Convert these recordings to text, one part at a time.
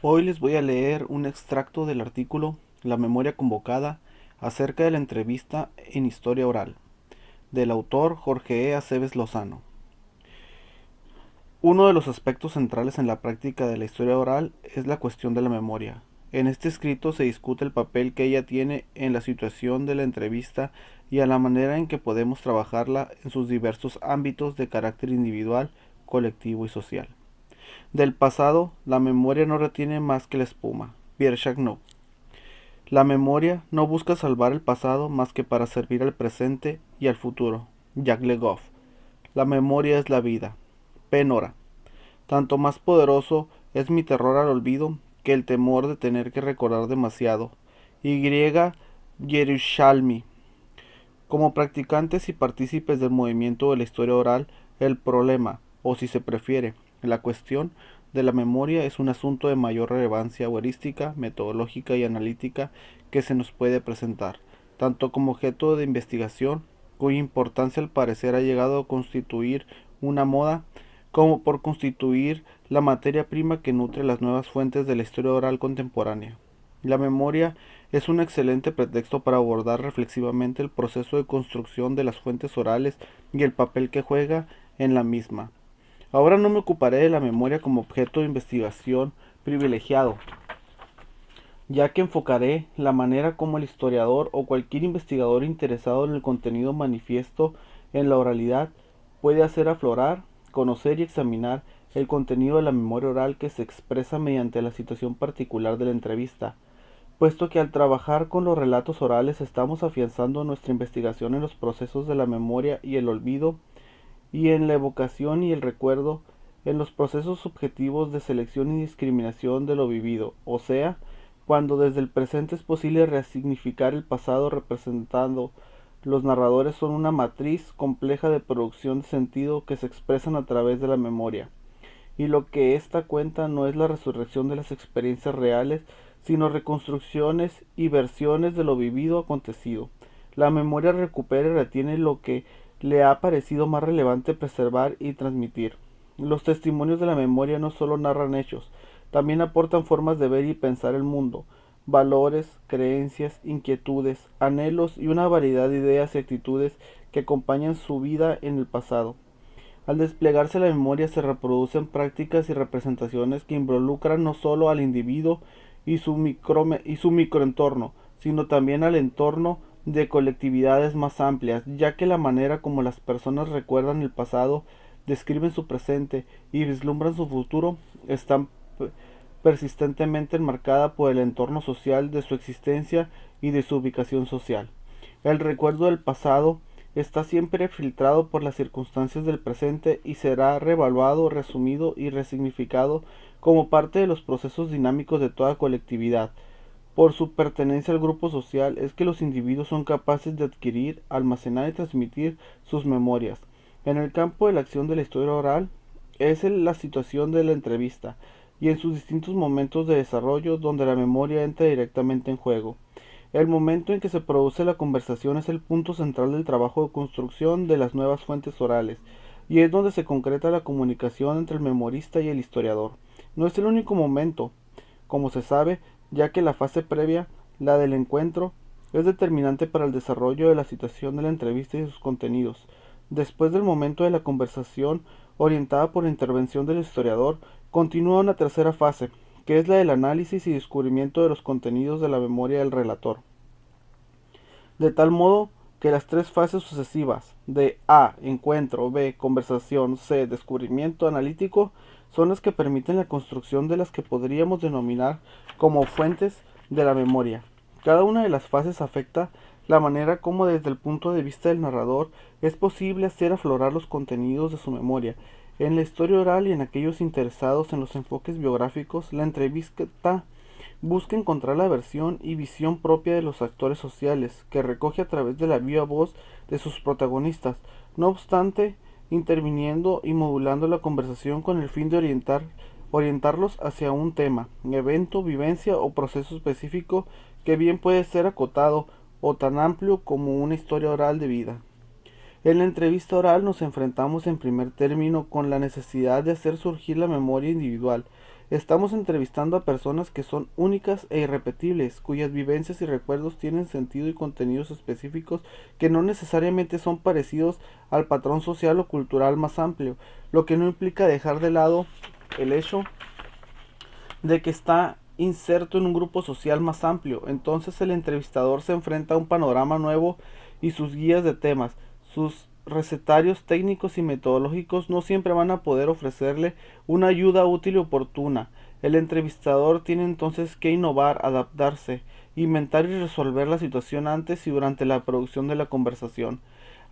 Hoy les voy a leer un extracto del artículo La memoria convocada acerca de la entrevista en historia oral, del autor Jorge E. Aceves Lozano. Uno de los aspectos centrales en la práctica de la historia oral es la cuestión de la memoria. En este escrito se discute el papel que ella tiene en la situación de la entrevista y a la manera en que podemos trabajarla en sus diversos ámbitos de carácter individual, colectivo y social. Del pasado, la memoria no retiene más que la espuma. Pierre Chagnot. La memoria no busca salvar el pasado más que para servir al presente y al futuro. Jacques Le Goff. La memoria es la vida. Penora. Tanto más poderoso es mi terror al olvido que el temor de tener que recordar demasiado. Y. Yerushalmi. Como practicantes y partícipes del movimiento de la historia oral, el problema, o si se prefiere, la cuestión de la memoria es un asunto de mayor relevancia heurística, metodológica y analítica que se nos puede presentar, tanto como objeto de investigación, cuya importancia al parecer ha llegado a constituir una moda, como por constituir la materia prima que nutre las nuevas fuentes de la historia oral contemporánea. La memoria es un excelente pretexto para abordar reflexivamente el proceso de construcción de las fuentes orales y el papel que juega en la misma. Ahora no me ocuparé de la memoria como objeto de investigación privilegiado, ya que enfocaré la manera como el historiador o cualquier investigador interesado en el contenido manifiesto en la oralidad puede hacer aflorar, conocer y examinar el contenido de la memoria oral que se expresa mediante la situación particular de la entrevista, puesto que al trabajar con los relatos orales estamos afianzando nuestra investigación en los procesos de la memoria y el olvido, y en la evocación y el recuerdo, en los procesos subjetivos de selección y discriminación de lo vivido, o sea, cuando desde el presente es posible resignificar el pasado representando los narradores son una matriz compleja de producción de sentido que se expresan a través de la memoria. Y lo que esta cuenta no es la resurrección de las experiencias reales, sino reconstrucciones y versiones de lo vivido acontecido. La memoria recupera y retiene lo que le ha parecido más relevante preservar y transmitir. Los testimonios de la memoria no solo narran hechos, también aportan formas de ver y pensar el mundo, valores, creencias, inquietudes, anhelos y una variedad de ideas y actitudes que acompañan su vida en el pasado. Al desplegarse la memoria se reproducen prácticas y representaciones que involucran no solo al individuo y su microentorno, sino también al entorno de colectividades más amplias, ya que la manera como las personas recuerdan el pasado, describen su presente y vislumbran su futuro está persistentemente enmarcada por el entorno social de su existencia y de su ubicación social. El recuerdo del pasado está siempre filtrado por las circunstancias del presente y será revaluado, resumido y resignificado como parte de los procesos dinámicos de toda colectividad. Por su pertenencia al grupo social es que los individuos son capaces de adquirir, almacenar y transmitir sus memorias. En el campo de la acción de la historia oral es la situación de la entrevista y en sus distintos momentos de desarrollo donde la memoria entra directamente en juego. El momento en que se produce la conversación es el punto central del trabajo de construcción de las nuevas fuentes orales, y es donde se concreta la comunicación entre el memorista y el historiador. No es el único momento, como se sabe, ya que la fase previa, la del encuentro, es determinante para el desarrollo de la situación de la entrevista y sus contenidos. Después del momento de la conversación, orientada por la intervención del historiador, continúa una tercera fase, que es la del análisis y descubrimiento de los contenidos de la memoria del relator. De tal modo que las tres fases sucesivas de A, encuentro, B, conversación, C, descubrimiento analítico, son las que permiten la construcción de las que podríamos denominar como fuentes de la memoria. Cada una de las fases afecta la manera como desde el punto de vista del narrador es posible hacer aflorar los contenidos de su memoria. En la historia oral y en aquellos interesados en los enfoques biográficos, la entrevista busca encontrar la versión y visión propia de los actores sociales, que recoge a través de la viva voz de sus protagonistas, no obstante, interviniendo y modulando la conversación con el fin de orientarlos hacia un tema, evento, vivencia o proceso específico que bien puede ser acotado o tan amplio como una historia oral de vida. En la entrevista oral nos enfrentamos en primer término con la necesidad de hacer surgir la memoria individual. Estamos entrevistando a personas que son únicas e irrepetibles, cuyas vivencias y recuerdos tienen sentido y contenidos específicos que no necesariamente son parecidos al patrón social o cultural más amplio, lo que no implica dejar de lado el hecho de que está inserto en un grupo social más amplio. Entonces el entrevistador se enfrenta a un panorama nuevo y sus guías de temas, sus recetarios técnicos y metodológicos no siempre van a poder ofrecerle una ayuda útil y oportuna. El entrevistador tiene entonces que innovar, adaptarse, inventar y resolver la situación antes y durante la producción de la conversación.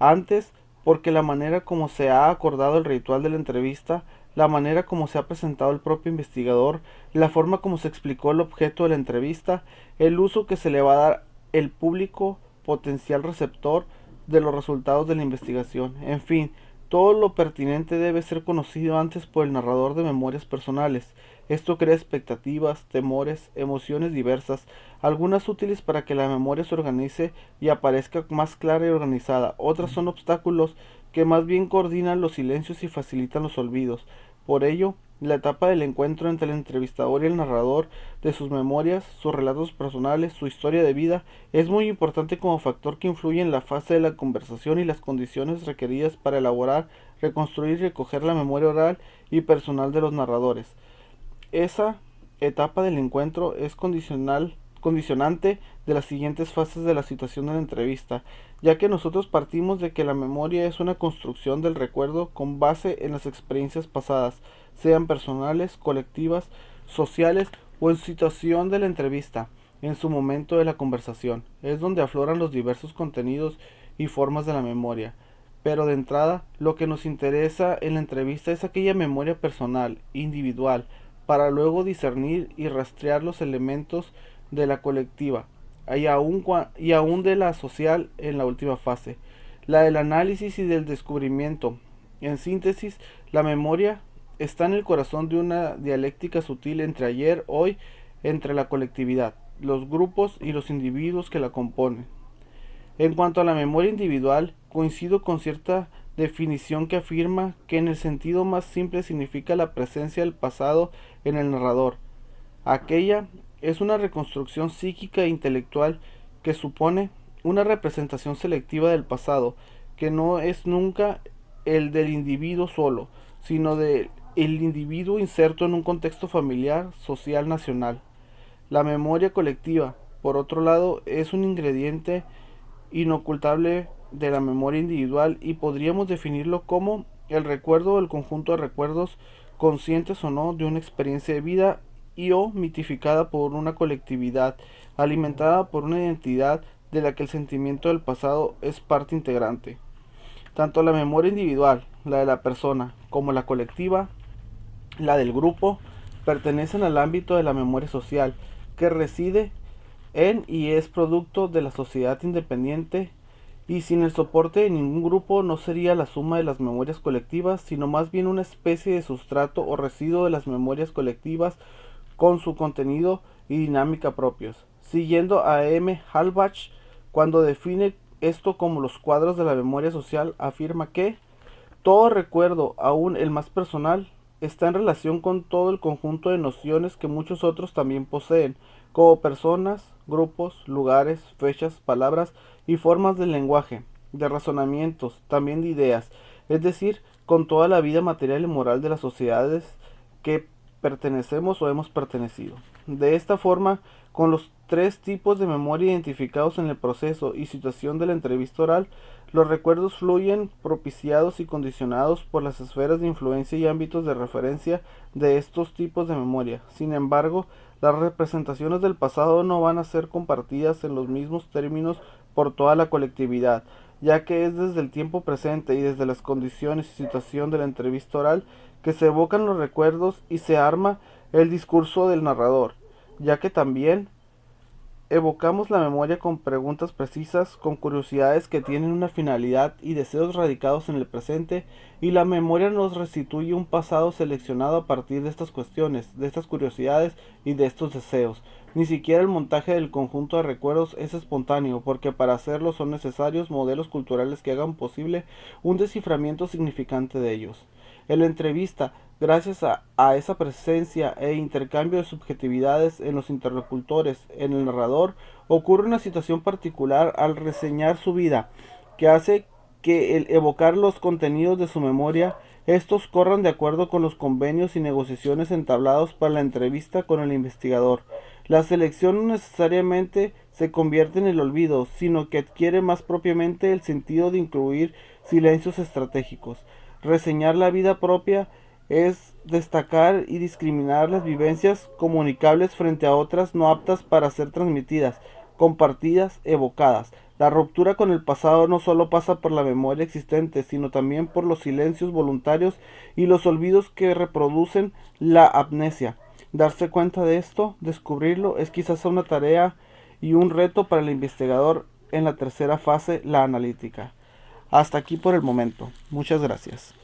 Antes, porque la manera como se ha acordado el ritual de la entrevista, la manera como se ha presentado el propio investigador, la forma como se explicó el objeto de la entrevista, el uso que se le va a dar el público potencial receptor de los resultados de la investigación. En fin, todo lo pertinente debe ser conocido antes por el narrador de memorias personales. Esto crea expectativas, temores, emociones diversas, algunas útiles para que la memoria se organice y aparezca más clara y organizada. Otras son obstáculos que más bien coordinan los silencios y facilitan los olvidos. Por ello, la etapa del encuentro entre el entrevistador y el narrador de sus memorias, sus relatos personales, su historia de vida, es muy importante como factor que influye en la fase de la conversación y las condiciones requeridas para elaborar, reconstruir y recoger la memoria oral y personal de los narradores. Esa etapa del encuentro es condicionante de las siguientes fases de la situación de la entrevista, ya que nosotros partimos de que la memoria es una construcción del recuerdo con base en las experiencias pasadas, sean personales, colectivas, sociales o en situación de la entrevista, en su momento de la conversación. Es donde afloran los diversos contenidos y formas de la memoria. Pero de entrada, lo que nos interesa en la entrevista es aquella memoria personal, individual, para luego discernir y rastrear los elementos de la colectiva y aún de la social en la última fase, la del análisis y del descubrimiento. En síntesis, la memoria está en el corazón de una dialéctica sutil entre ayer, hoy, entre la colectividad, los grupos y los individuos que la componen. En cuanto a la memoria individual, coincido con cierta definición que afirma que en el sentido más simple significa la presencia del pasado en el narrador. Aquella es una reconstrucción psíquica e intelectual que supone una representación selectiva del pasado, que no es nunca el del individuo solo, sino del individuo inserto en un contexto familiar, social, nacional. La memoria colectiva, por otro lado, es un ingrediente inocultable de la memoria individual y podríamos definirlo como el recuerdo o el conjunto de recuerdos conscientes o no de una experiencia de vida y o mitificada por una colectividad, alimentada por una identidad de la que el sentimiento del pasado es parte integrante. Tanto la memoria individual, la de la persona, como la colectiva, la del grupo, pertenecen al ámbito de la memoria social, que reside en y es producto de la sociedad independiente y sin el soporte de ningún grupo no sería la suma de las memorias colectivas, sino más bien una especie de sustrato o residuo de las memorias colectivas con su contenido y dinámica propios. Siguiendo a M. Halbach, cuando define esto como los cuadros de la memoria social, afirma que todo recuerdo, aun el más personal, está en relación con todo el conjunto de nociones que muchos otros también poseen, como personas, grupos, lugares, fechas, palabras y formas del lenguaje, de razonamientos, también de ideas, es decir, con toda la vida material y moral de las sociedades que pertenecemos o hemos pertenecido. De esta forma, con los tres tipos de memoria identificados en el proceso y situación de la entrevista oral, los recuerdos fluyen propiciados y condicionados por las esferas de influencia y ámbitos de referencia de estos tipos de memoria. Sin embargo, las representaciones del pasado no van a ser compartidas en los mismos términos por toda la colectividad, ya que es desde el tiempo presente y desde las condiciones y situación de la entrevista oral que se evocan los recuerdos y se arma el discurso del narrador, ya que también evocamos la memoria con preguntas precisas, con curiosidades que tienen una finalidad y deseos radicados en el presente, y la memoria nos restituye un pasado seleccionado a partir de estas cuestiones, de estas curiosidades y de estos deseos. Ni siquiera el montaje del conjunto de recuerdos es espontáneo, porque para hacerlo son necesarios modelos culturales que hagan posible un desciframiento significante de ellos. En la entrevista, gracias a esa presencia e intercambio de subjetividades en los interlocutores, en el narrador, ocurre una situación particular al reseñar su vida, que hace que el evocar los contenidos de su memoria, estos corran de acuerdo con los convenios y negociaciones entablados para la entrevista con el investigador. La selección no necesariamente se convierte en el olvido, sino que adquiere más propiamente el sentido de incluir silencios estratégicos. Reseñar la vida propia es destacar y discriminar las vivencias comunicables frente a otras no aptas para ser transmitidas, compartidas, evocadas. La ruptura con el pasado no solo pasa por la memoria existente, sino también por los silencios voluntarios y los olvidos que reproducen la amnesia. Darse cuenta de esto, descubrirlo, es quizás una tarea y un reto para el investigador en la tercera fase, la analítica. Hasta aquí por el momento. Muchas gracias.